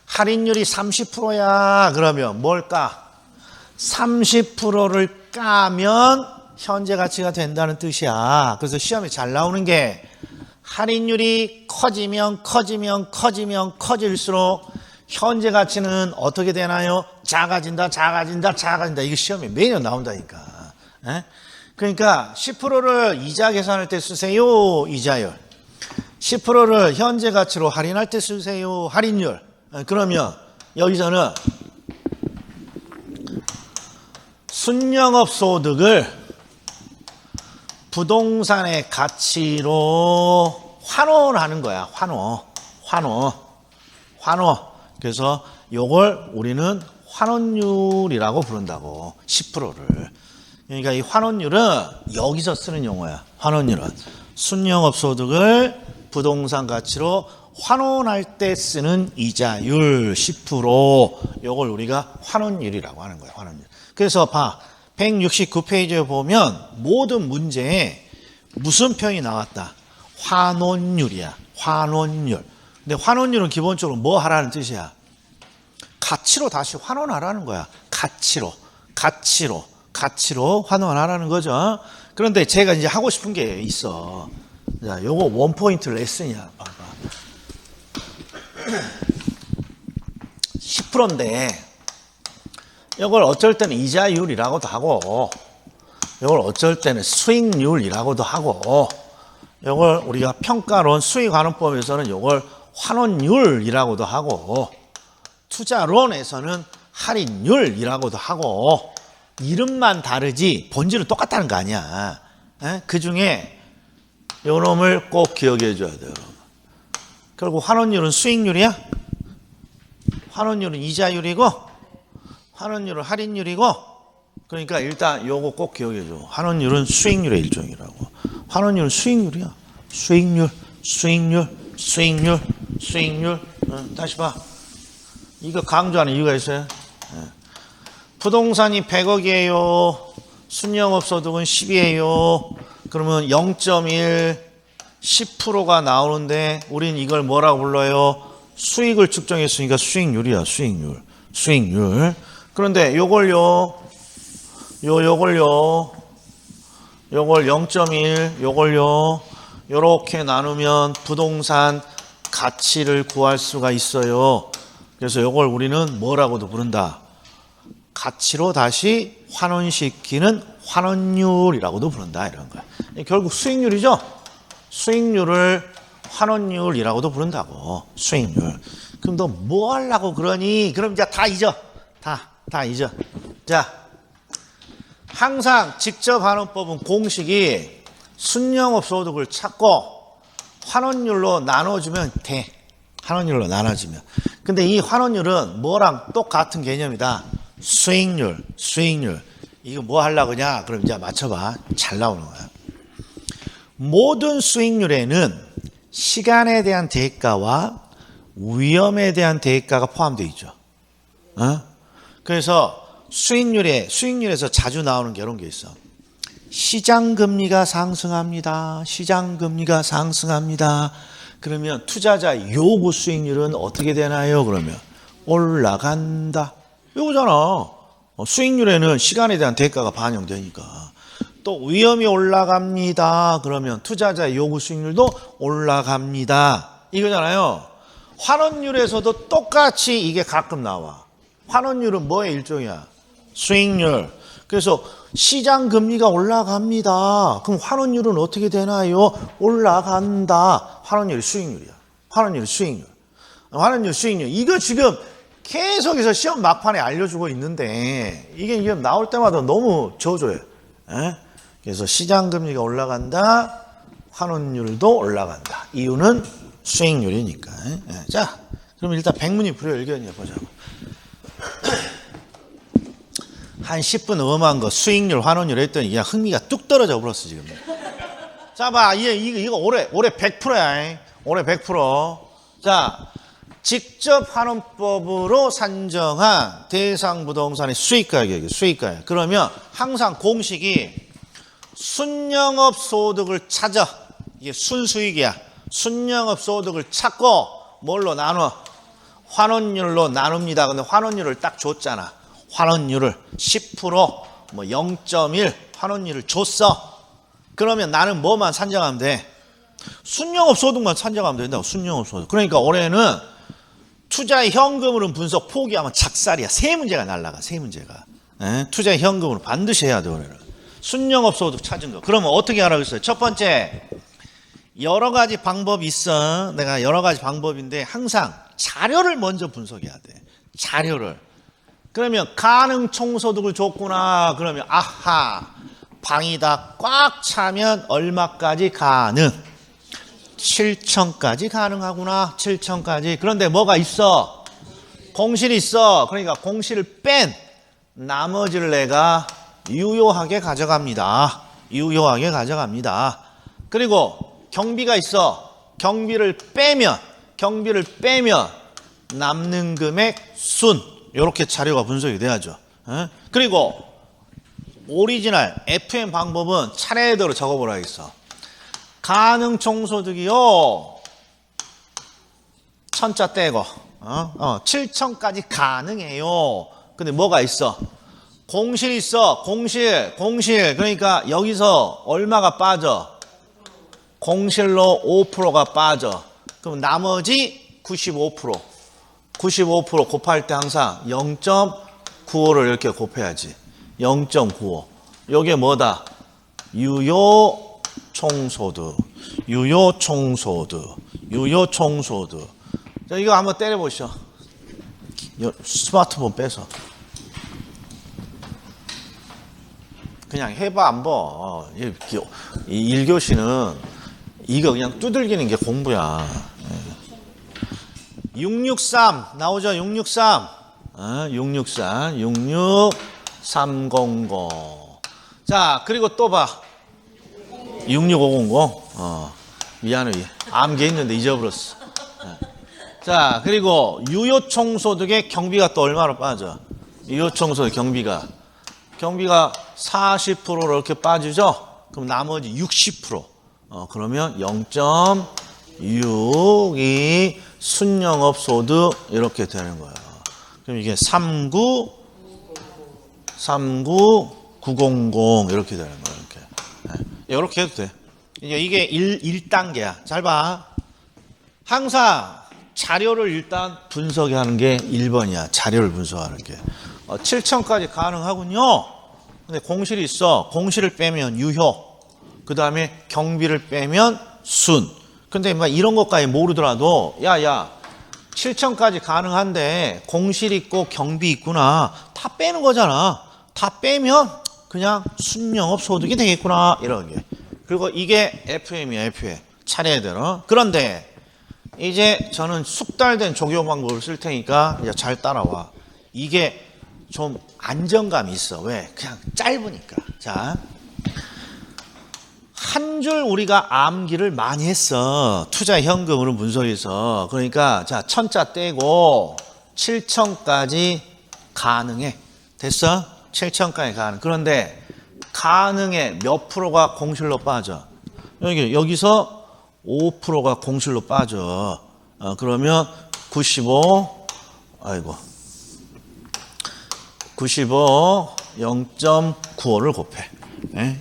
할인율이 30%야. 그러면 뭘 까? 30%를 까면 현재 가치가 된다는 뜻이야. 그래서 시험에 잘 나오는 게 할인율이 커질수록 현재 가치는 어떻게 되나요? 작아진다. 이게 시험에 매년 나온다니까. 그러니까 10%를 이자 계산할 때 쓰세요. 이자율. 10%를 현재 가치로 할인할 때 쓰세요. 할인율. 그러면 여기서는 순영업 소득을 부동산의 가치로 환원하는 거야. 환원. 그래서 요걸 우리는 환원율이라고 부른다고. 10%를. 그러니까 이 환원율은 여기서 쓰는 용어야. 환원율은 순영업 소득을 부동산 가치로 환원할 때 쓰는 이자율 10%. 요걸 우리가 환원율이라고 하는 거야. 환원율. 그래서 봐. 169페이지에 보면 모든 문제에 무슨 표현이 나왔다? 환원율이야. 환원율. 근데 환원율은 기본적으로 뭐 하라는 뜻이야? 가치로 다시 환원하라는 거야. 가치로 환원하라는 거죠. 그런데 제가 이제 하고 싶은 게 있어. 자, 요거 원포인트 레슨이야. 봐봐. 10%인데 이걸 어쩔 때는 이자율이라고도 하고 이걸 어쩔 때는 수익률이라고도 하고 이걸 우리가 평가론 수익환원법에서는 이걸 환원율이라고도 하고 투자론에서는 할인율이라고도 하고 이름만 다르지 본질은 똑같다는 거 아니야. 그 중에 요 놈을 꼭 기억해 줘야 돼요. 결국 환원율은 수익률이야? 환원율은 이자율이고 환원율은 할인율이고 그러니까 일단 요거 꼭 기억해 줘. 환원율은 수익률의 일종이라고. 환원율은 수익률이야. 수익률. 다시 봐. 이거 강조하는 이유가 있어요. 부동산이 100억이에요. 순영업소득은 10이에요. 그러면 0.1, 10%가 나오는데 우린 이걸 뭐라고 불러요? 수익을 측정했으니까 수익률이야. 수익률. 그런데 요걸요, 요걸 0.1, 요걸요, 요렇게 나누면 부동산 가치를 구할 수가 있어요. 그래서 요걸 우리는 뭐라고도 부른다? 가치로 다시 환원시키는 환원율이라고도 부른다. 이런 거야. 결국 수익률이죠? 수익률을 환원율이라고도 부른다고. 수익률. 그럼 너 뭐 하려고 그러니? 그럼 이제 다 잊어. 다 잊어. 자, 항상 직접환원법은 공식이 순영업 소득을 찾고 환원율로 나눠주면 돼. 환원율로 나눠주면. 근데 이 환원율은 뭐랑 똑같은 개념이다. 수익률. 이거 뭐 하려고 그냐? 그럼 이제 맞춰봐. 잘 나오는 거야. 모든 수익률에는 시간에 대한 대가와 위험에 대한 대가가 포함되어 있죠. 그래서 수익률에서 자주 나오는 게 이런 게 있어. 시장금리가 상승합니다. 그러면 투자자 요구 수익률은 어떻게 되나요? 그러면 올라간다. 이거잖아. 수익률에는 시간에 대한 대가가 반영되니까. 또 위험이 올라갑니다. 그러면 투자자 요구 수익률도 올라갑니다. 이거잖아요. 환원율에서도 똑같이 이게 가끔 나와. 환원율은 뭐의 일종이야? 수익률. 그래서 시장 금리가 올라갑니다. 그럼 환원율은 어떻게 되나요? 올라간다. 환원율이 수익률이야. 환원율 수익률. 이거 지금 계속해서 시험 막판에 알려주고 있는데 이게 나올 때마다 너무 저조해. 그래서 시장 금리가 올라간다. 환원율도 올라간다. 이유는 수익률이니까. 자, 그럼 일단 백문이 불여일견이야 보자고. 한 10분 음한 거 수익률, 환원율 했더니 그냥 흥미가 뚝 떨어져 버렸어 지금. 자, 봐, 이거 올해 100%야. 올해 100%. 자, 직접 환원법으로 산정한 대상 부동산의 수익가격이에요. 수익가격. 그러면 항상 공식이 순영업 소득을 찾아. 이게 순수익이야. 순영업 소득을 찾고 뭘로 나눠? 환원율로 나눕니다. 근데 환원율을 딱 줬잖아. 환원율을 10%, 뭐 0.1 환원율을 줬어. 그러면 나는 뭐만 산정하면 돼? 순영업 소득만 산정하면 된다고. 순영업 소득. 그러니까 올해는 투자의 현금으로는 분석 포기하면 작살이야. 세 문제가 날라가. 세 문제가. 투자의 현금으로 반드시 해야 돼 올해는. 순영업 소득 찾은 거. 그러면 어떻게 하라고 했어요? 첫 번째, 여러 가지 방법이 있어. 내가 여러 가지 방법인데 항상 자료를 먼저 분석해야 돼. 자료를. 그러면 가능 총소득을 줬구나. 그러면 아하, 방이 다 꽉 차면 얼마까지 가능? 7천까지 가능하구나. 7천까지. 그런데 뭐가 있어? 공실이 있어. 그러니까 공실을 뺀 나머지를 내가 유효하게 가져갑니다. 유효하게 가져갑니다. 그리고 경비가 있어. 경비를 빼면 남는 금액 순. 이렇게 자료가 분석이 돼야죠. 그리고 오리지널 FM 방법은 차례대로 적어보라 했어. 가능 총소득이요. 천자 떼고 7천까지 가능해요. 근데 뭐가 있어? 공실 있어. 공실. 그러니까 여기서 얼마가 빠져? 공실로 5%가 빠져. 그럼 나머지 95%. 95% 곱할 때 항상 0.95를 이렇게 곱해야지. 0.95. 요게 뭐다? 유효 총소득. 자, 이거 한번 때려보시죠. 스마트폰 빼서. 그냥 해봐, 한번. 1교시는 이거 그냥 두들기는 게 공부야. 663 나오죠? 663. 66300. 자, 그리고 또 봐. 66500. 미안해. 암기 있는데 잊어버렸어. 자, 그리고 유효총소득의 경비가 또 얼마로 빠져? 유효총소득 경비가 40%로 이렇게 빠지죠? 그럼 나머지 60%. 그러면 0.62 순영업 소득 이렇게 되는 거예요. 그럼 이게 39 39900 이렇게 되는 거야. 이렇게 해도 돼. 이게 1단계야. 잘 봐. 항상 자료를 일단 분석하는 게 1번이야. 자료를 분석하는 게. 7천까지 가능하군요. 근데 공실이 있어. 공실을 빼면 유효. 그 다음에 경비를 빼면 순. 근데 막 이런 것까지 모르더라도 야 7천까지 가능한데 공실 있고 경비 있구나. 다 빼는 거잖아. 다 빼면 그냥 순영업 소득이 되겠구나. 이런 게. 그리고 이게 FM이야. FM. 차례대로. 그런데 이제 저는 숙달된 조교 방법을 쓸 테니까 이제 잘 따라와. 이게 좀 안정감이 있어. 왜? 그냥 짧으니까. 자, 한 줄 우리가 암기를 많이 했어. 투자 현금으로 문서에서. 그러니까 자, 천자 떼고 7천까지 가능해. 됐어? 7천까지 가능. 그런데 가능해 몇 프로가 공실로 빠져? 여기서 5%가 공실로 빠져. 그러면 95, 0.95를 곱해.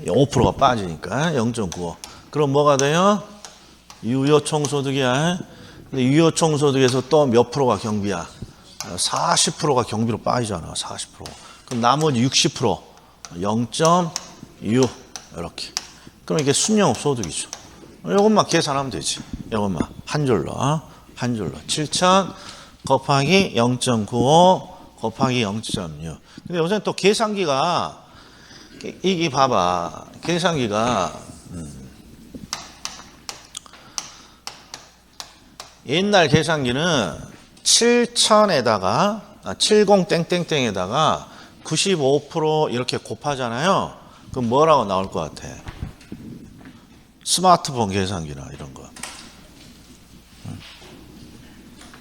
5%가 빠지니까 0.95. 그럼 뭐가 돼요? 유효총소득이야. 근데 유효총소득에서 또 몇 프로가 경비야? 40%가 경비로 빠지잖아. 40%. 그럼 나머지 60%, 0.6 이렇게. 그럼 이게 순영업 소득이죠. 이것만 계산하면 되지. 이것만 한 줄로 7천 곱하기 0.95 곱하기 0.6. 근데 요새는 또 계산기가 이게 봐봐. 계산기가 옛날 계산기는 7천에다가 70 땡땡땡에다가 95% 이렇게 곱하잖아요. 그럼 뭐라고 나올 것 같아? 스마트폰 계산기나 이런 거.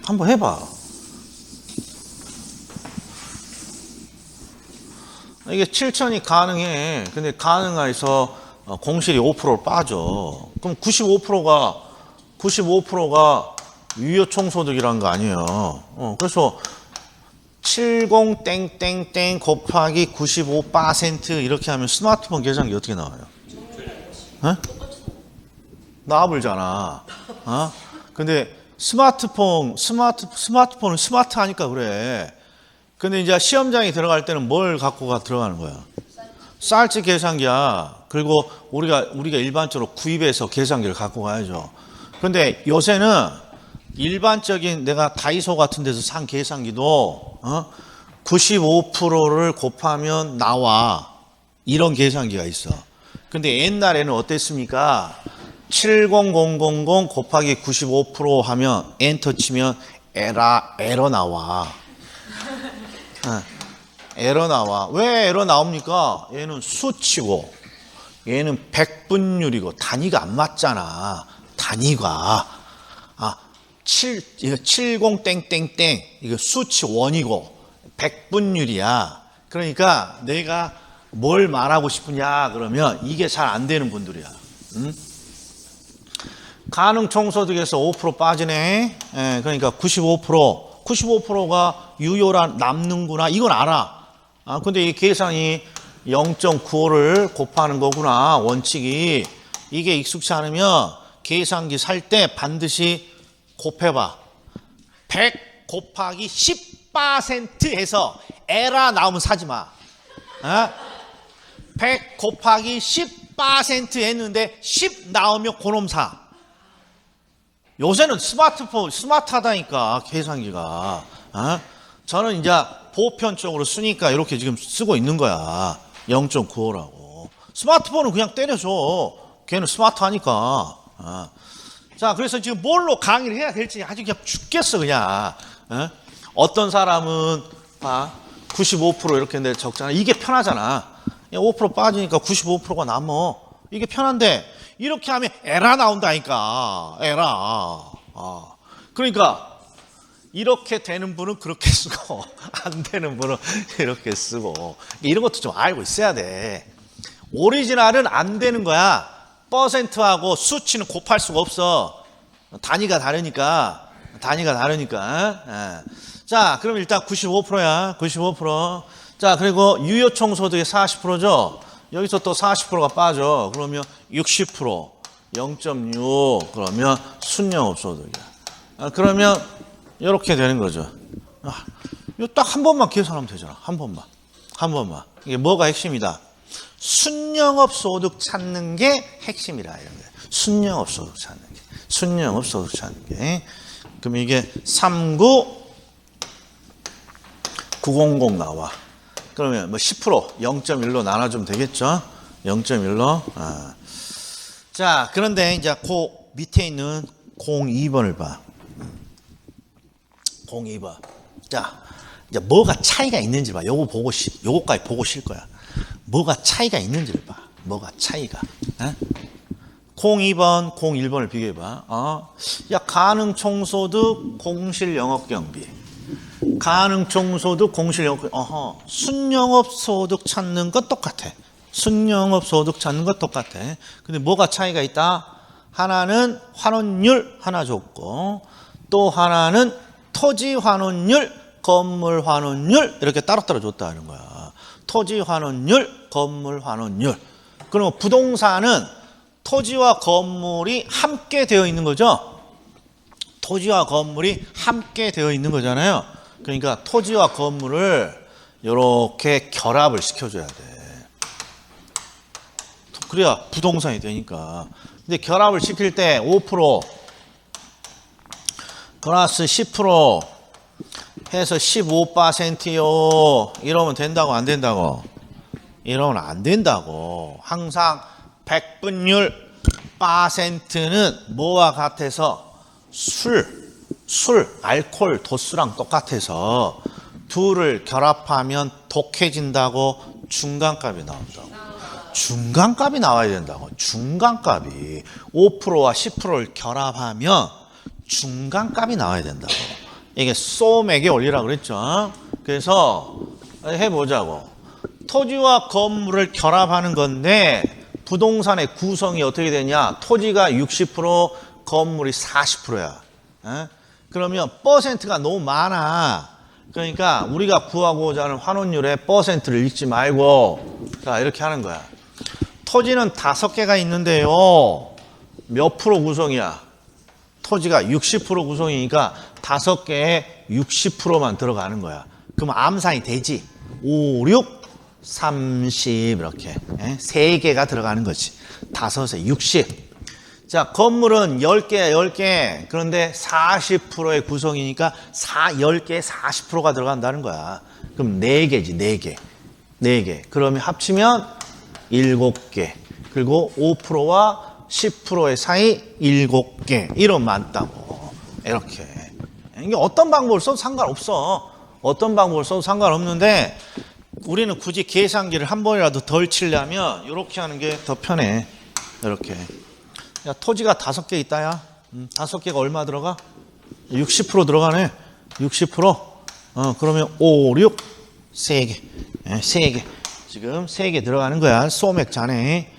한번 해봐. 이게 7천이 가능해. 근데 가능해서 공실이 5%로 빠져. 그럼 95%가 유효총소득이라는 거 아니에요. 그래서 70 땡땡땡 곱하기 95% 이렇게 하면 스마트폰 계산기 어떻게 나와요? 나와불잖아. 근데 스마트폰은 스마트하니까 그래. 근데 이제 시험장에 들어갈 때는 뭘 갖고 들어가는 거야? 쌀집 계산기야. 그리고 우리가 일반적으로 구입해서 계산기를 갖고 가야죠. 근데 요새는 일반적인 내가 다이소 같은 데서 산 계산기도 95%를 곱하면 나와. 이런 계산기가 있어. 근데 옛날에는 어땠습니까? 70000 곱하기 95% 하면 엔터 치면 에러 나와. 에러 나와. 왜 에러 나옵니까? 얘는 수치고 얘는 백분율이고 단위가 안 맞잖아. 단위가 70 땡땡땡 이거 수치 원이고 백분율이야. 그러니까 내가 뭘 말하고 싶으냐 그러면 이게 잘 안 되는 분들이야. 가능 총소득에서 5% 빠지네. 그러니까 95%가 유효라 남는구나. 이건 알아. 근데 이 계산이 0.95를 곱하는 거구나. 원칙이. 이게 익숙치 않으면 계산기 살 때 반드시 곱해봐. 100 곱하기 10% 해서 에라 나오면 사지 마. 100 곱하기 10% 했는데 10 나오면 그놈 사. 요새는 스마트하다니까 계산기가. 저는 이제 보편적으로 쓰니까 이렇게 지금 쓰고 있는 거야. 0.95라고. 스마트폰은 그냥 때려줘. 걔는 스마트하니까. 자, 그래서 지금 뭘로 강의를 해야 될지 아주 그냥 죽겠어 그냥. 어떤 사람은 95% 이렇게 했는데 적잖아. 이게 편하잖아. 5% 빠지니까 95%가 남어. 이게 편한데 이렇게 하면 에라 나온다니까. 에라. 그러니까 이렇게 되는 분은 그렇게 쓰고 안 되는 분은 이렇게 쓰고. 이런 것도 좀 알고 있어야 돼. 오리지널은 안 되는 거야. 퍼센트하고 수치는 곱할 수가 없어. 단위가 다르니까. 자, 그럼 일단 95%야. 95%. 자, 그리고 유효총소득의 40%죠. 여기서 또 40%가 빠져. 그러면 60%, 0.6, 그러면 순영업소득이야. 그러면 이렇게 되는 거죠. 이거 딱 한 번만 계산하면 되잖아. 한 번만. 한 번만. 이게 뭐가 핵심이다? 순영업소득 찾는 게 핵심이라 이런 거예요. 순영업소득 찾는 게. 순영업소득 찾는 게. 그럼 이게 39900 나와. 그러면 뭐 10%, 0.1로 나눠주면 되겠죠? 0.1로. 자, 그런데 이제 그 밑에 있는 02번을 봐. 02번. 자, 이제 뭐가 차이가 있는지 봐. 요거까지 보고 쉴 거야. 뭐가 차이가 있는지를 봐. 뭐가 차이가. 02번, 01번을 비교해봐. 야, 가능총소득, 공실영업경비. 가능총소득, 공실영업경비. 순영업소득 찾는 것 똑같아. 순영업소득 찾는 것 똑같아. 근데 뭐가 차이가 있다? 하나는 환원율 하나 줬고, 또 하나는 토지 환원율, 건물 환원율 이렇게 따로따로 줬다는 거야. 토지 환원율, 건물 환원율. 그러면 부동산은 토지와 건물이 함께 되어 있는 거죠. 토지와 건물이 함께 되어 있는 거잖아요. 그러니까 토지와 건물을 이렇게 결합을 시켜줘야 돼. 그래야 부동산이 되니까. 근데 결합을 시킬 때 5% 플러스 10% 해서 15%요. 이러면 된다고 안 된다고? 이러면 안 된다고. 항상 백분율 %는 뭐와 같아서 알코올 도수랑 똑같아서 둘을 결합하면 독해진다고 중간값이 나온다고. 중간값이 나와야 된다고. 중간값이 5%와 10%를 결합하면 중간값이 나와야 된다고. 이게 소맥의 원리라고 그랬죠. 그래서 해보자고. 토지와 건물을 결합하는 건데 부동산의 구성이 어떻게 되냐. 토지가 60%, 건물이 40%야. 그러면 퍼센트가 너무 많아. 그러니까 우리가 구하고자 하는 환원율의 퍼센트를 읽지 말고 자 이렇게 하는 거야. 토지는 5개가 있는데요. 몇 프로 구성이야? 토지가 60% 구성이니까 5개에 60%만 들어가는 거야. 그럼 암산이 되지. 5, 6, 30 이렇게 3개가 들어가는 거지. 5에 60. 자, 건물은 10개야 10개. 그런데 40%의 구성이니까 10개에 40%가 들어간다는 거야. 그럼 4개지 4개. 4개. 그러면 합치면 7개. 그리고 5%와 10%의 사이 7개. 이러면 많다고. 이렇게. 이게 어떤 방법을 써도 상관없어. 어떤 방법을 써도 상관없는데 우리는 굳이 계산기를 한 번이라도 덜 치려면 이렇게 하는 게 더 편해. 이렇게. 야, 토지가 5개 있다야. 5개가 얼마 들어가? 60% 들어가네. 60%. 그러면 5, 6, 3개. 3개. 지금 3개 들어가는 거야. 소맥 잔에.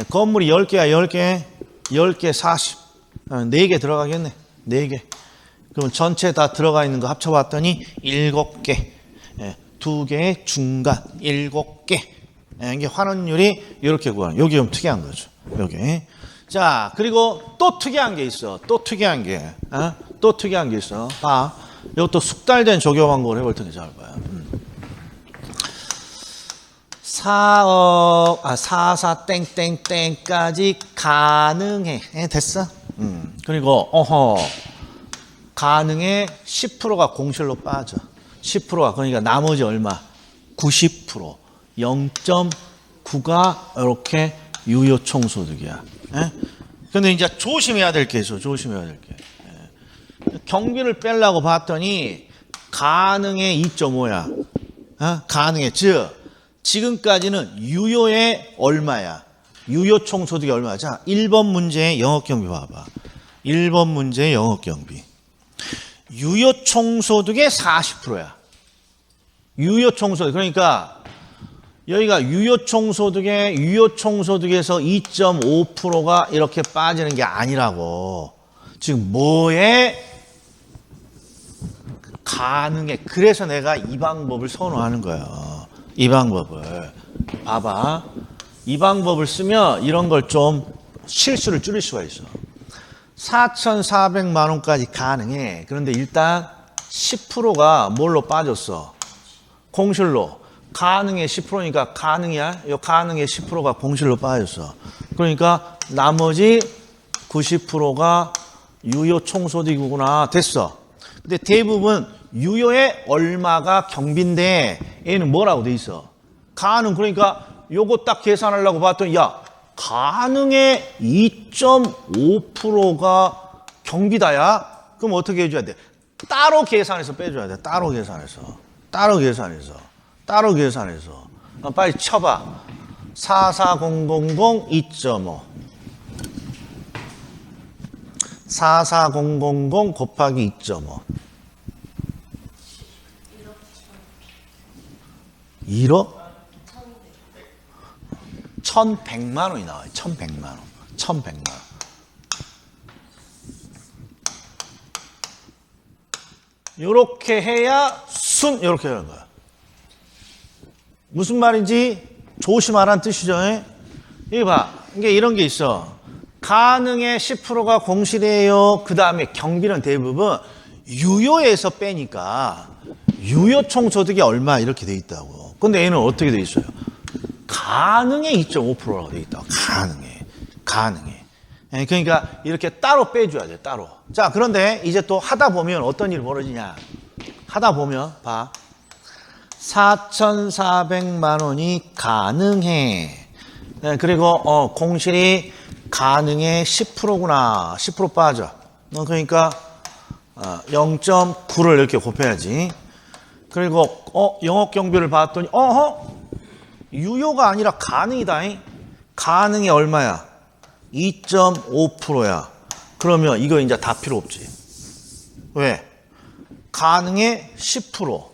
건물이 10개야, 10개. 10개 40. 4개 들어가겠네. 4개. 그럼 전체 다 들어가 있는 거 합쳐봤더니 7개. 2개의 중간 7개. 이게 환원율이 이렇게 구하는. 여기 좀 특이한 거죠. 여기. 자, 그리고 또 특이한 게 있어. 또 특이한 게. 또 특이한 게 있어. 봐. 이것도 숙달된 적용 방법을 해볼 텐데 잘 봐요. 4억, 44 땡땡땡까지 가능해. 됐어? 그리고, 가능해 10%가 공실로 빠져. 10%가, 그러니까 나머지 얼마? 90%. 0.9가 이렇게 유효총소득이야. 근데 이제 조심해야 될 게 있어. 조심해야 될 게. 경비를 빼려고 봤더니 가능해 2.5야. 가능해. 즉 지금까지는 유효의 얼마야? 유효총소득이 얼마야? 자, 1번 문제의 영업경비 봐봐. 1번 문제의 영업경비. 유효총소득의 40%야. 유효총소득. 그러니까 여기가 유효총소득에서 2.5%가 이렇게 빠지는 게 아니라고. 지금 뭐에 가능해. 그래서 내가 이 방법을 선호하는 거야. 이 방법을. 봐봐. 이 방법을 쓰면 이런 걸 좀 실수를 줄일 수가 있어. 4,400만 원까지 가능해. 그런데 일단 10%가 뭘로 빠졌어? 공실로. 가능의 10%니까 가능이야. 이 가능의 10%가 공실로 빠졌어. 그러니까 나머지 90%가 유효 총소득이구나. 됐어. 근데 대부분 유효의 얼마가 경비인데 얘는 뭐라고 돼 있어? 가능. 그러니까 요거 딱 계산하려고 봤더니 야, 가능의 2.5%가 경비다야. 그럼 어떻게 해줘야 돼? 따로 계산해서 빼줘야 돼. 따로 계산해서. 빨리 쳐봐. 44000 2.5. 44000 곱하기 2.5. 1억? 1,100만 원이 나와요. 1,100만 원. 1,100만 원. 요렇게 해야 요렇게 하는 거야. 무슨 말인지 조심하라는 뜻이죠. 이거 봐. 이게 이런 게 있어. 가능의 10%가 공실이에요. 그 다음에 경비는 대부분 유효에서 빼니까 유효 총소득이 얼마 이렇게 돼 있다고. 근데 얘는 어떻게 돼 있어요? 가능의 2.5%라고 돼 있다고. 가능해. 그러니까 이렇게 따로 빼줘야 돼. 따로. 자, 그런데 이제 또 하다 보면 어떤 일이 벌어지냐. 하다 보면 봐. 4,400만 원이 가능해. 그리고 공실이 가능의 10%구나. 10% 빠져. 그러니까 0.9를 이렇게 곱해야지. 그리고 영업 경비를 봤더니 유효가 아니라 가능이다. 가능이 얼마야? 2.5%야. 그러면 이거 이제 다 필요 없지. 왜? 가능의 10%,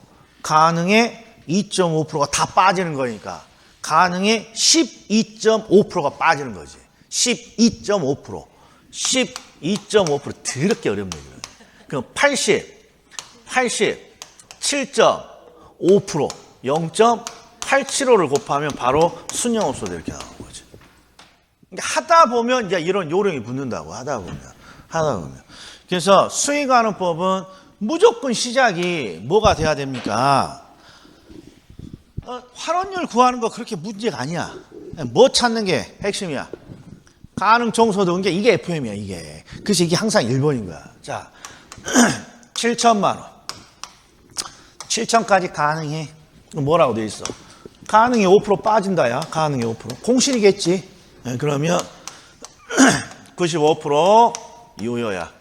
가능의 2.5%가 다 빠지는 거니까 가능의 12.5%가 빠지는 거지. 12.5%. 12.5% 더럽게 어렵네. 그럼 87.5%, 0.875를 곱하면 바로 순영업소득 이렇게 나오는 거지. 하다 보면 이제 이런 요령이 붙는다고. 하다 보면. 그래서 수익하는 법은 무조건 시작이 뭐가 돼야 됩니까? 환원율 구하는 거 그렇게 문제가 아니야. 뭐 찾는 게 핵심이야. 가능 총소득은 게 이게 FM이야, 이게. 그래서 이게 항상 1번인 거야. 자, 7천만 원. 7천까지 가능해. 뭐라고 돼 있어? 가능이 5% 빠진다야. 가능이 5%. 공실이겠지. 그러면 95% 유효야.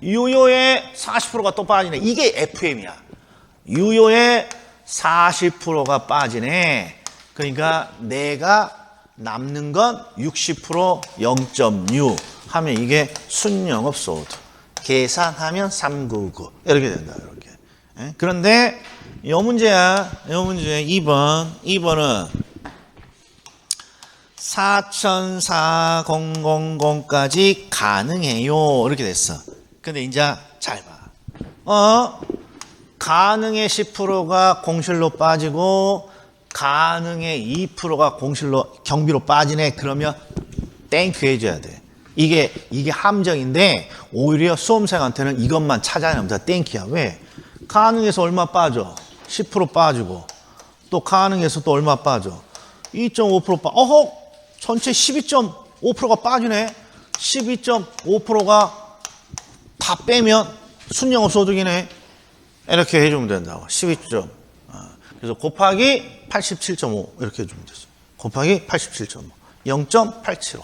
유효의 40%가 또 빠지네. 이게 FM이야. 유효의 40%가 빠지네. 그러니까 내가 남는 건 60% 0.6 하면 이게 순영업소득. 계산하면 399 이렇게 된다. 이렇게. 그런데 요 문제야. 2번은 4,400까지 가능해요. 이렇게 됐어. 근데 이제 잘 봐. 가능의 10%가 공실로 빠지고 가능의 2%가 공실로 경비로 빠지네. 그러면 땡큐 해줘야 돼. 이게 함정인데 오히려 수험생한테는 이것만 찾아내면 다 땡큐야. 왜? 가능에서 얼마 빠져? 10% 빠지고 또 가능에서 또 얼마 빠져? 2.5% 전체 12.5%가 빠지네. 12.5%가 다 빼면 순영업소득이네. 이렇게 해주면 된다고. 12점. 그래서 곱하기 87.5 이렇게 해주면 되죠. 곱하기 87.5. 0.875.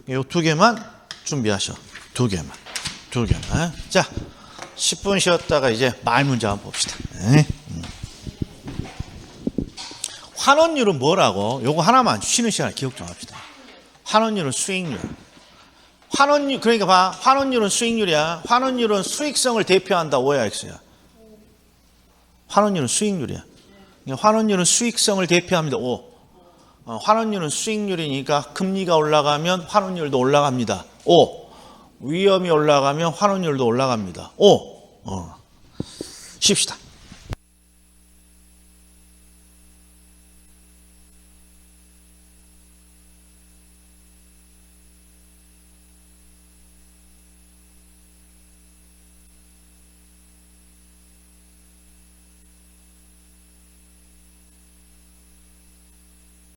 이 두 개만 준비하셔. 두 개만. 자, 10분 쉬었다가 이제 말 문제 한번 봅시다. 환원율은 뭐라고? 요거 하나만 쉬는 시간에 기억 좀 합시다. 환원율은 수익률. 그러니까 봐. 환원율은 수익률이야. 환원율은 수익성을 대표한다. O야, X야? 환원율은 수익률이야. 환원율은 수익성을 대표합니다. O. 환원율은 수익률이니까 금리가 올라가면 환원율도 올라갑니다. O. 위험이 올라가면 환원율도 올라갑니다. O. 쉽시다.